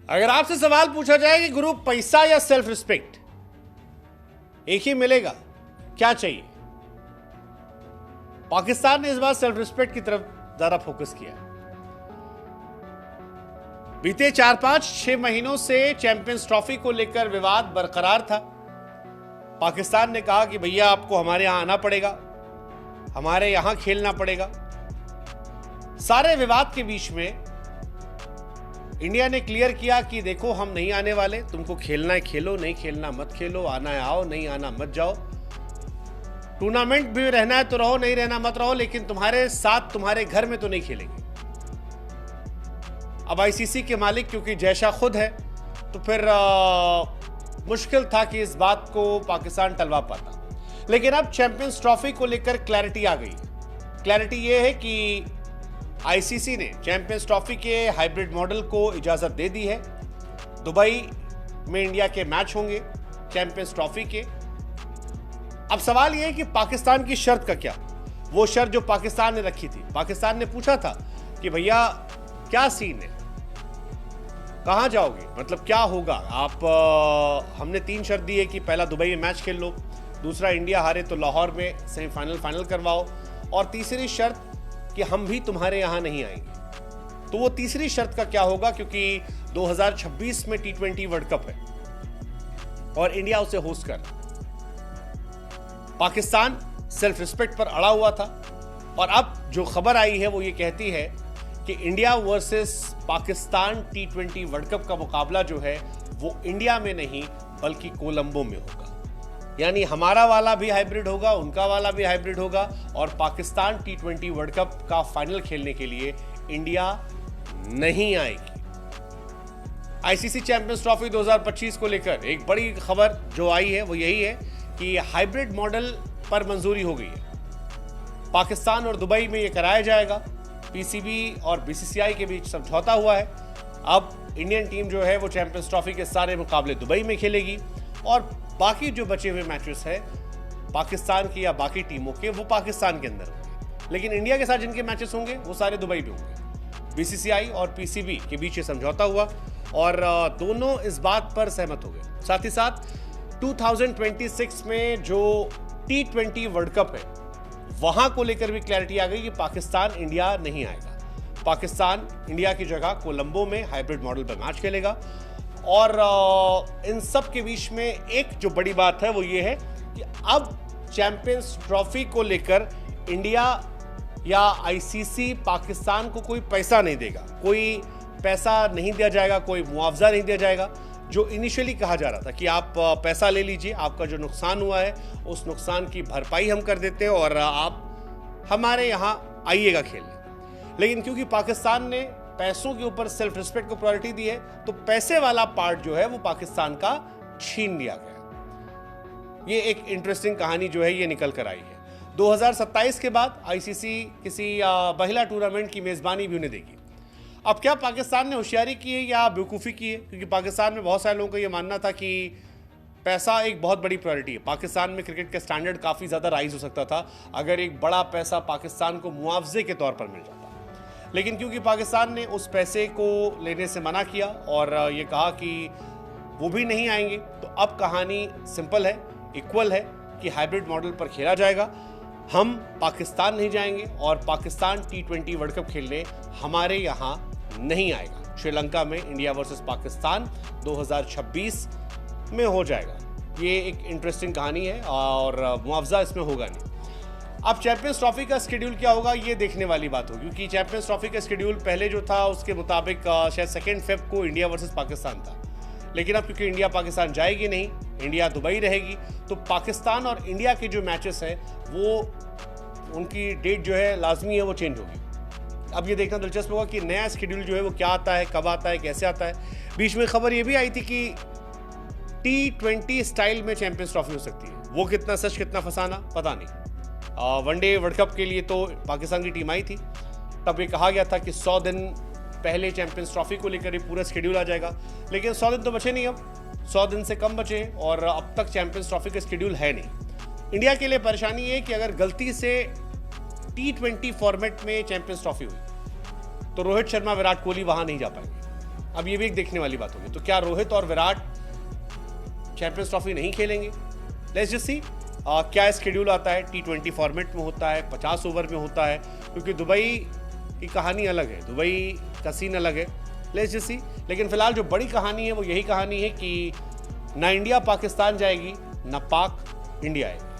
अगर आपसे सवाल पूछा जाए कि गुरु पैसा या सेल्फ रिस्पेक्ट एक ही मिलेगा, क्या चाहिए? पाकिस्तान ने इस बार सेल्फ रिस्पेक्ट की तरफ ज्यादा फोकस किया। बीते 4-5-6 महीनों से चैंपियंस ट्रॉफी को लेकर विवाद बरकरार था। पाकिस्तान ने कहा कि भैया आपको हमारे यहां आना पड़ेगा, हमारे यहां खेलना पड़ेगा। सारे विवाद के बीच में इंडिया ने क्लियर किया कि देखो हम नहीं आने वाले, तुमको खेलना है खेलो, नहीं खेलना मत खेलो, आना है आओ, नहीं आना मत जाओ। टूर्नामेंट भी रहना है तो रहो, नहीं रहना मत रहो, लेकिन तुम्हारे साथ तुम्हारे घर में तो नहीं खेलेंगे। अब आईसीसी के मालिक क्योंकि जैशा खुद है तो फिर मुश्किल था कि इस बात को पाकिस्तान टलवा पाता। लेकिन अब चैंपियंस ट्रॉफी को लेकर क्लैरिटी आ गई। क्लैरिटी यह है कि आईसीसी ने चैंपियंस ट्रॉफी के हाइब्रिड मॉडल को इजाजत दे दी है। दुबई में इंडिया के मैच होंगे चैंपियंस ट्रॉफी के। अब सवाल यह है कि पाकिस्तान की शर्त का क्या? वो शर्त जो पाकिस्तान ने रखी थी, पाकिस्तान ने पूछा था कि भैया क्या सीन है, कहां जाओगे, मतलब क्या होगा आप? हमने 3 शर्त दी है कि पहला दुबई में मैच खेल लो, दूसरा इंडिया हारे तो लाहौर में सेमीफाइनल फाइनल करवाओ, और तीसरी शर्त कि हम भी तुम्हारे यहां नहीं आएंगे। तो वो तीसरी शर्त का क्या होगा? क्योंकि 2026 में T20 वर्ल्ड कप है और इंडिया उसे होस्ट कर रहा। पाकिस्तान सेल्फ रिस्पेक्ट पर अड़ा हुआ था और अब जो खबर आई है वो ये कहती है कि India versus Pakistan T20 world cup का मुकाबला जो है वो इंडिया में नहीं बल्कि कोलंबो में होगा। यानी हमारा वाला भी हाइब्रिड होगा, उनका वाला भी हाइब्रिड होगा, और पाकिस्तान T20 वर्ल्ड कप का फाइनल खेलने के लिए इंडिया नहीं आएगी। आईसीसी चैंपियंस ट्रॉफी 2025 को लेकर एक बड़ी खबर जो आई है वो यही है कि हाइब्रिड मॉडल पर मंजूरी हो गई है। पाकिस्तान और दुबई में यह कराया जाएगा। पीसीबी और बीसीसीआई के बीच समझौता हुआ है। अब इंडियन टीम जो है वो चैंपियंस ट्रॉफी के सारे मुकाबले दुबई में खेलेगी और बाकी जो बचे हुए मैचेस है पाकिस्तान की या बाकी टीमों के वो पाकिस्तान के अंदर होंगे, लेकिन इंडिया के साथ जिनके मैचेस होंगे वो सारे दुबई में होंगे। बीसीसीआई और पीसीबी के बीच ये समझौता हुआ और दोनों इस बात पर सहमत हो गए। साथ ही साथ 2026 में जो T20 वर्ल्ड कप है वहां को लेकर भी क्लैरिटी आ गई कि पाकिस्तान इंडिया नहीं आएगा। पाकिस्तान इंडिया की जगह कोलंबो में हाइब्रिड मॉडल पर मैच खेलेगा। और इन सब के बीच में एक जो बड़ी बात है वो ये है कि अब चैंपियंस ट्रॉफी को लेकर इंडिया या आईसीसी पाकिस्तान को कोई पैसा नहीं देगा, कोई पैसा नहीं दिया जाएगा, कोई मुआवजा नहीं दिया जाएगा। जो इनिशियली कहा जा रहा था कि आप पैसा ले लीजिए, आपका जो नुकसान हुआ है उस नुकसान की भरपाई हम कर देते हैं और आप हमारे यहाँ आइएगा खेलने। लेकिन क्योंकि पाकिस्तान ने पैसों के ऊपर सेल्फ रिस्पेक्ट को प्रायोरिटी दी है तो पैसे वाला पार्ट जो है वो पाकिस्तान का छीन लिया गया। ये एक इंटरेस्टिंग कहानी जो है ये निकल कर आई है। 2027 के बाद आईसीसी किसी महिला टूर्नामेंट की मेजबानी भी उन्हें देगी। अब क्या पाकिस्तान ने होशियारी की है या बेवकूफ़ी की है? क्योंकि पाकिस्तान में बहुत सारे लोगों का ये मानना था कि पैसा एक बहुत बड़ी प्रायोरिटी है। पाकिस्तान में क्रिकेट का स्टैंडर्ड काफ़ी ज़्यादा राइज हो सकता था अगर एक बड़ा पैसा पाकिस्तान को मुआवजे के तौर पर मिल जाता। लेकिन क्योंकि पाकिस्तान ने उस पैसे को लेने से मना किया और ये कहा कि वो भी नहीं आएंगे, तो अब कहानी सिंपल है, इक्वल है कि हाइब्रिड मॉडल पर खेला जाएगा। हम पाकिस्तान नहीं जाएंगे और पाकिस्तान T20 वर्ल्ड कप खेलने हमारे यहाँ नहीं आएगा। श्रीलंका में इंडिया वर्सेस पाकिस्तान 2026 में हो जाएगा। ये एक इंटरेस्टिंग कहानी है और मुआवजा इसमें होगा नहीं। अब चैंपियंस ट्रॉफी का शेड्यूल क्या होगा ये देखने वाली बात होगी, क्योंकि चैंपियंस ट्रॉफी का शेड्यूल पहले जो था उसके मुताबिक शायद 2 फेब को इंडिया वर्सेस पाकिस्तान था। लेकिन अब क्योंकि इंडिया पाकिस्तान जाएगी नहीं, इंडिया दुबई रहेगी, तो पाकिस्तान और इंडिया के जो मैचेस हैं वो उनकी डेट जो है लाजमी है वो चेंज होगी। अब ये देखना दिलचस्प होगा कि नया शेड्यूल जो है वो क्या आता है, कब आता है, कैसे आता है। बीच में खबर ये भी आई थी कि T20 स्टाइल में चैंपियंस ट्रॉफी हो सकती है। वो कितना सच कितना फसाना पता नहीं। वनडे वर्ल्ड कप के लिए तो पाकिस्तान की टीम आई थी, तब ये कहा गया था कि 100 दिन पहले चैंपियंस ट्रॉफी को लेकर पूरा शेड्यूल आ जाएगा। लेकिन 100 दिन तो बचे नहीं, अब 100 दिन से कम बचे और अब तक चैंपियंस ट्रॉफी का शेड्यूल है नहीं। इंडिया के लिए परेशानी ये कि अगर गलती से T20 फॉर्मेट में चैंपियंस ट्रॉफी हुई तो रोहित शर्मा विराट कोहली वहां नहीं जा पाएंगे। अब ये भी एक देखने वाली बात होगी। तो क्या रोहित और विराट चैंपियंस ट्रॉफी नहीं खेलेंगे? लेट्स जस्ट सी क्या स्केड्यूल आता है। T20 फॉर्मेट में होता है, 50 ओवर में होता है, क्योंकि दुबई की कहानी अलग है, दुबई का सीन अलग है। Let's just see. लेकिन फिलहाल जो बड़ी कहानी है वो यही कहानी है कि ना इंडिया पाकिस्तान जाएगी, ना पाक इंडिया आएगी।